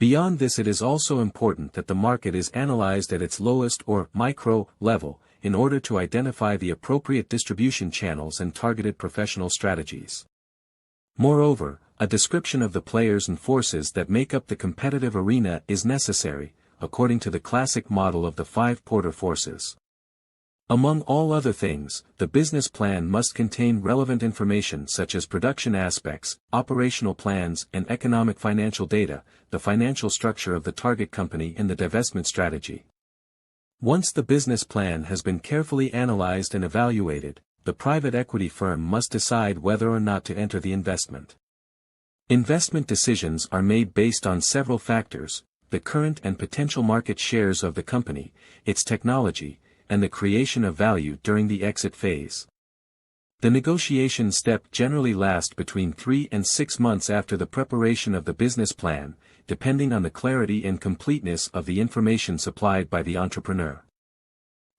Beyond this, it is also important that the market is analyzed at its lowest or micro level, in order to identify the appropriate distribution channels and targeted professional strategies. Moreover, a description of the players and forces that make up the competitive arena is necessary, according to the classic model of the 5 Porter forces. Among all other things, the business plan must contain relevant information such as production aspects, operational plans and economic financial data, the financial structure of the target company and the divestment strategy. Once the business plan has been carefully analyzed and evaluated, the private equity firm must decide whether or not to enter the investment. Investment decisions are made based on several factors: the current and potential market shares of the company, its technology, and the creation of value during the exit phase. The negotiation step generally lasts between 3 and 6 months after the preparation of the business plan, depending on the clarity and completeness of the information supplied by the entrepreneur.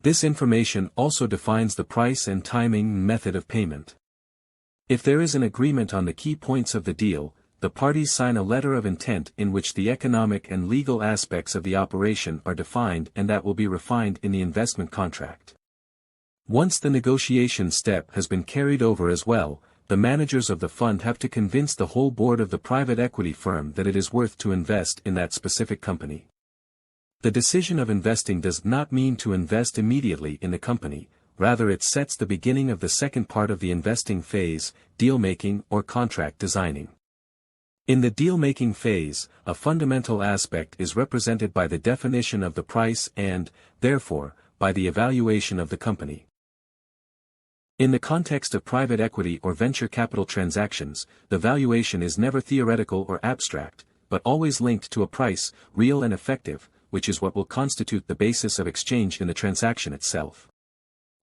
This information also defines the price and timing and method of payment. If there is an agreement on the key points of the deal, the parties sign a letter of intent in which the economic and legal aspects of the operation are defined, and that will be refined in the investment contract. Once the negotiation step has been carried over as well, the managers of the fund have to convince the whole board of the private equity firm that it is worth to invest in that specific company. The decision of investing does not mean to invest immediately in the company, rather it sets the beginning of the second part of the investing phase, deal-making or contract designing. In the deal-making phase, a fundamental aspect is represented by the definition of the price and, therefore, by the evaluation of the company. In the context of private equity or venture capital transactions, the valuation is never theoretical or abstract, but always linked to a price, real and effective, which is what will constitute the basis of exchange in the transaction itself.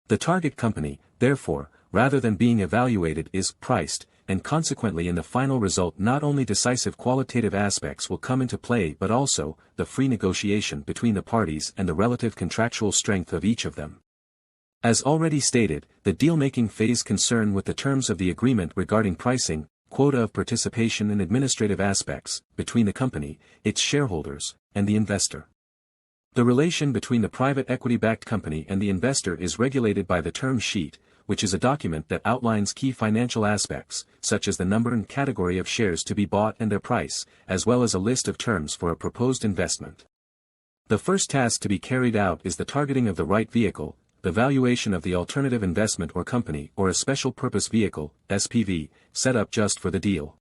The target company, therefore, rather than being evaluated, is priced, and consequently in the final result not only decisive qualitative aspects will come into play but also the free negotiation between the parties and the relative contractual strength of each of them. As already stated, the deal-making phase concern with the terms of the agreement regarding pricing, quota of participation and administrative aspects, between the company, its shareholders, and the investor. The relation between the private equity-backed company and the investor is regulated by the term sheet, which is a document that outlines key financial aspects, such as the number and category of shares to be bought and their price, as well as a list of terms for a proposed investment. The first task to be carried out is the targeting of the right vehicle, the valuation of the alternative investment or company or a special purpose vehicle, SPV, set up just for the deal.